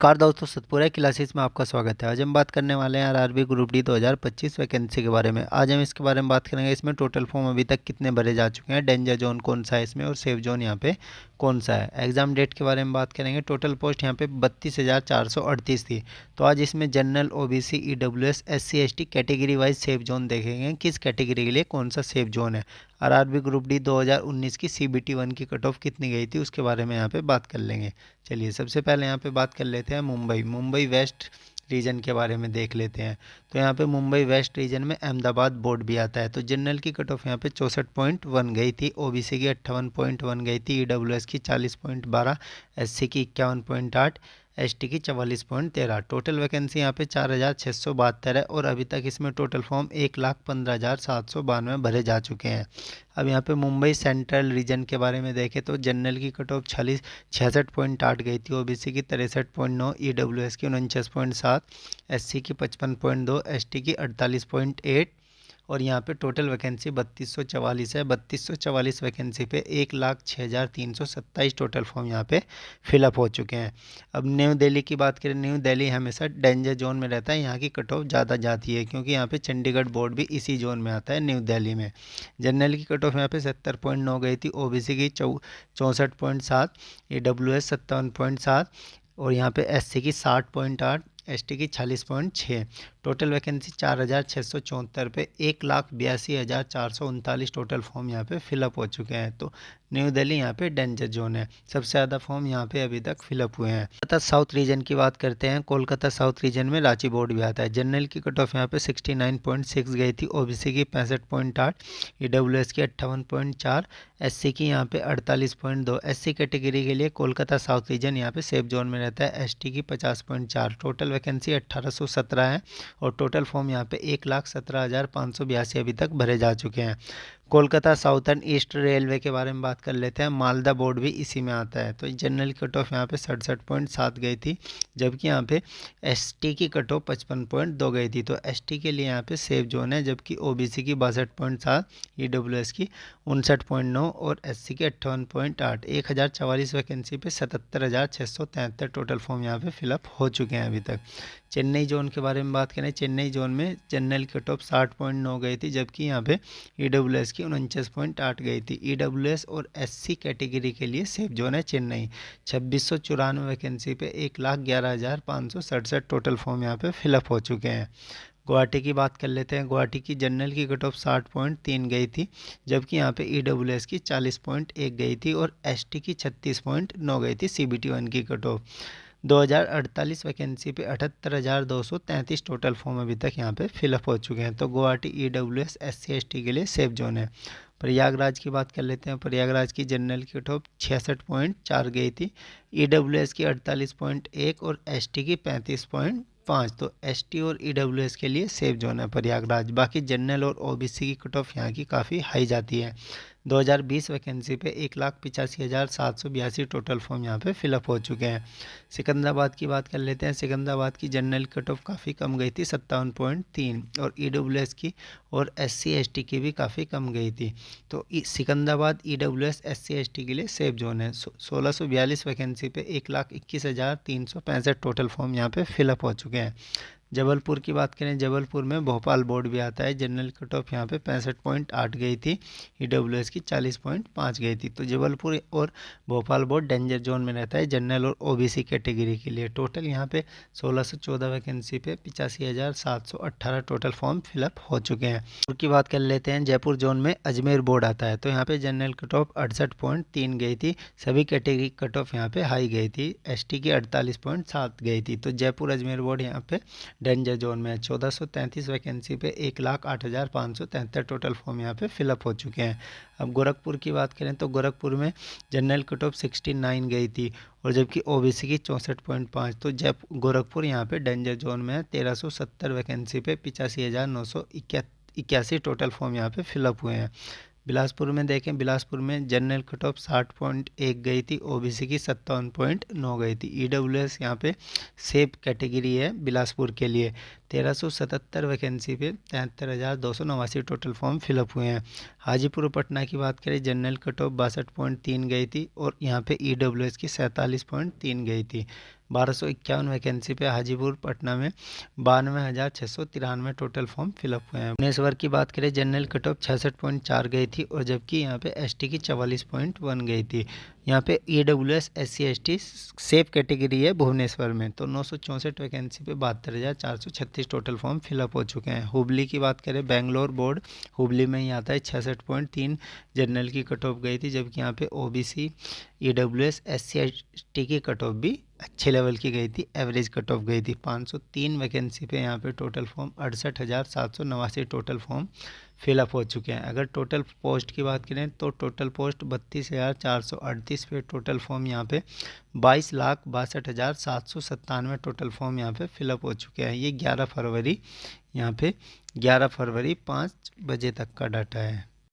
Car दोस्तों, Satpura classes में आपका स्वागत है। आज हम बात करने वाले हैं आरआरबी ग्रुप डी 2025 वैकेंसी के बारे में। आज हम इसके बारे में बात करेंगे। इसमें टोटल फॉर्म अभी तक कितने भरे जा चुके हैं, डेंजर जोन कौन सा है इसमें और सेफ जोन यहाँ पे कौन सा है। एग्जाम डेट के बारे में बात करेंगे। टोटल पोस्ट यहाँ पे 32,438 थी। तो आज इसमें general, OBC, EWS, SC, ST category wise safe zone देखेंगे, किस कैटेगरी के लिए कौन सा सेफ जोन है। आरआरबी ग्रुप डी 2019 की सीबीटी 1 की कट ऑफ कितनी गई थी उसके बारे में यहाँ पे बात कर लेंगे। चलिए सबसे पहले यहाँ पे बात कर लेते हैं मुंबई वेस्ट रीजन के बारे में देख लेते हैं। तो यहाँ पे मुंबई वेस्ट रीजन में अहमदाबाद बोर्ड भी आता है। तो जनरल की कट ऑफ यहाँ पे 64.1 गई थी, ओबीसी की 58.1 गई थी, ईडब्ल्यूएस की 40.12, एससी की 51.8, एसटी की 44.13। टोटल वैकेंसी यहाँ पे 4,672 है और अभी तक इसमें टोटल फॉर्म 1,15,792 भरे जा चुके हैं। अब यहाँ पे मुंबई सेंट्रल रीजन के बारे में देखें तो जनरल की कट ऑफ 66.8 गई थी, ओबीसी की 63.9, ईडब्ल्यूएस की 49.7, एससी की 55.2, एसटी की 48.8 और यहाँ पे टोटल वैकेंसी 3244 है। 3244 वैकेंसी पे 1,06,327 टोटल फॉर्म यहाँ पे फिलअप हो चुके हैं। अब न्यू दिल्ली की बात करें, न्यू दिल्ली हमेशा डेंजर जोन में रहता है। यहाँ की कट ऑफ ज़्यादा जाती है क्योंकि यहाँ पे चंडीगढ़ बोर्ड भी इसी जोन में आता है, न्यू दिल्ली में। जनरल की कट ऑफ यहाँ पे 70.9 गई थी, ओबीसी की 64.7, ईडब्ल्यूएस 57.7 और यहाँ पे एससी की 60.8, एसटी की 46.6। टोटल वैकेंसी 4,674 पे 1,82,439 टोटल फॉर्म यहाँ पे फिलअप हो चुके हैं। तो न्यू दिल्ली यहाँ पे डेंजर जोन है। सबसे ज़्यादा फॉर्म यहाँ पे अभी तक फिलअप हुए हैं। कोलकाता साउथ रीजन की बात करते हैं। कोलकाता साउथ रीजन में रांची बोर्ड भी आता है। जनरल की कट ऑफ यहाँ पे 69.6 गई थी, ओबीसी की 65.8, ईडब्ल्यूएस की 58.4, एससी की यहाँ पे 48.2। एससी कैटेगरी के लिए कोलकाता साउथ रीजन यहाँ पे सेफ जोन में रहता है। एसटी की 50.4। टोटल वैकेंसी 1,817 है और टोटल फॉर्म यहाँ पे 1,17,582 अभी तक भरे जा चुके हैं। कोलकाता साउथर्न ईस्ट रेलवे के बारे में बात कर लेते हैं। मालदा बोर्ड भी इसी में आता है। तो जनरल कट ऑफ यहाँ पे 67.7 गई थी, जबकि यहाँ पे एसटी की कट ऑफ 55.2 गई थी। तो एसटी के लिए यहाँ पे सेफ जोन है, जबकि ओबीसी की 62.7, ईडब्ल्यूएस की 59.9 और एससी की 58.8। 1,044 वैकेंसी पे 77,673 टोटल फॉर्म यहाँ पे फिलअप हो चुके हैं अभी तक। चेन्नई जोन के बारे में बात करें, चेन्नई जोन में जनरल कट ऑफ 60.9 गई थी, जबकि यहाँ पे ईडब्ल्यूएस की 49.8 गई थी। ईडब्ल्यूएस और एससी कैटेगरी के लिए सेफ जोन है चेन्नई। 2694 वैकेंसी पे 1,11,567 टोटल फॉर्म यहाँ पे फिलअप हो चुके हैं। गुवाहाटी की बात कर लेते हैं। गुवाहाटी की जनरल की कट ऑफ 60.3 गई थी, जबकि यहाँ पे ईडब्ल्यूएस की 40.1 गई थी और एसटी की 36.9 गई थी। सीबीटी 1 की कट ऑफ 2,048 वैकेंसी पे 78,233 टोटल फॉर्म अभी तक यहाँ पे फिलअप हो चुके हैं। तो गुवाहाटी ईडब्ल्यूएस एससी एसटी के लिए सेफ जोन है। प्रयागराज की बात कर लेते हैं। प्रयागराज की जनरल की कट ऑफ 66.4 गई थी, ईडब्ल्यूएस की 48.1 और एसटी की 35.5। तो एसटी और ईडब्ल्यूएस के लिए सेफ जोन है प्रयागराज। बाकी जनरल और ओबीसी की कट ऑफ यहाँ की काफ़ी हाई जाती है। 2020 वैकेंसी पे 1,85,782 टोटल फॉर्म यहाँ पे फिलअप हो चुके हैं। सिकंदराबाद की बात कर लेते हैं। सिकंदराबाद की जनरल कट ऑफ काफ़ी कम गई थी, 57.3 और ईडब्ल्यूएस की और एससी एसटी की भी काफ़ी कम गई थी। तो सिकंदराबाद ईडब्ल्यूएस एससी एसटी के लिए सेफ जोन है। 1642 वैकेंसी पे 1,21,365 टोटल फॉर्म यहाँ पे फिलअप हो चुके हैं। जबलपुर की बात करें, जबलपुर में भोपाल बोर्ड भी आता है। जनरल कट ऑफ यहाँ पे 65.8 गई थी, ईडब्ल्यूएस की 40.5 गई थी। तो जबलपुर और भोपाल बोर्ड डेंजर जोन में रहता है जनरल और ओबीसी कैटेगरी के लिए। टोटल यहाँ पे 1614 वैकेंसी पे 85,718 टोटल फॉर्म फिलअप हो चुके हैं। जयपुर की बात कर लेते हैं। जयपुर जोन में अजमेर बोर्ड आता है। तो यहाँ पे जनरल कट ऑफ 68.3 गई थी, सभी कैटेगरी कट ऑफ यहाँ पे हाई गई थी। एसटी की 48.7 गई थी। तो जयपुर अजमेर बोर्ड यहाँ पे डेंजर जोन में है। 1433 वैकेंसी पे 1,08,573 टोटल फॉर्म यहाँ पे फिलअप हो चुके हैं। अब गोरखपुर की बात करें तो गोरखपुर में जनरल कट ऑफ 69 गई थी और जबकि ओबीसी की 64.5। तो गोरखपुर यहाँ पे डेंजर जोन में है। 1370 वैकेंसी पे 85,981 टोटल फॉर्म यहाँ पे फिलअप हुए हैं। बिलासपुर में देखें, बिलासपुर में जनरल कट ऑफ 60.1 गई थी, ओबीसी की 57.9 गई थी। ईडब्ल्यूएस यहाँ पे सेफ कैटेगरी है बिलासपुर के लिए। 1377 वैकेंसी पे 73,289 टोटल फॉर्म फिलअप हुए हैं। हाजीपुर पटना की बात करें, जनरल कट ऑफ 62.3 गई थी और यहाँ पे EWS की 47.3 गई थी। 1251 वैकेंसी पे हाजीपुर पटना में 92,693 टोटल फॉर्म फिलअप हुए हैं। भुवनेश्वर की बात करें, जनरल कट ऑफ 66.4 गई थी और जबकि यहाँ पे ST की 44.1 गई थी। यहाँ पे EWS SC ST safe category है भुवनेश्वर में। तो 964 वैकेंसी पे 72,436 टोटल फॉर्म फिलअप हो चुके हैं। हुबली की बात करें, बेंगलोर बोर्ड हुबली में ही आता है, 66.3 जनरल की कट ऑफ गई थी, जबकि यहाँ पे OBC EWS SC ST की कट ऑफ भी अच्छे लेवल की गई थी, एवरेज कट ऑफ गई थी। 503 वैकेंसी पे यहाँ पे total form 68,789 total form fill up हो चुके हैं। अगर टोटल पोस्ट की बात करें तो टोटल पोस्ट 32,438 पे टोटल फॉर्म यहाँ पे 22,62,797 टोटल फॉर्म यहाँ पे फिलअप हो चुके हैं। ये 11 फरवरी यहाँ पे 11 फरवरी 5 बजे तक का डाटा है।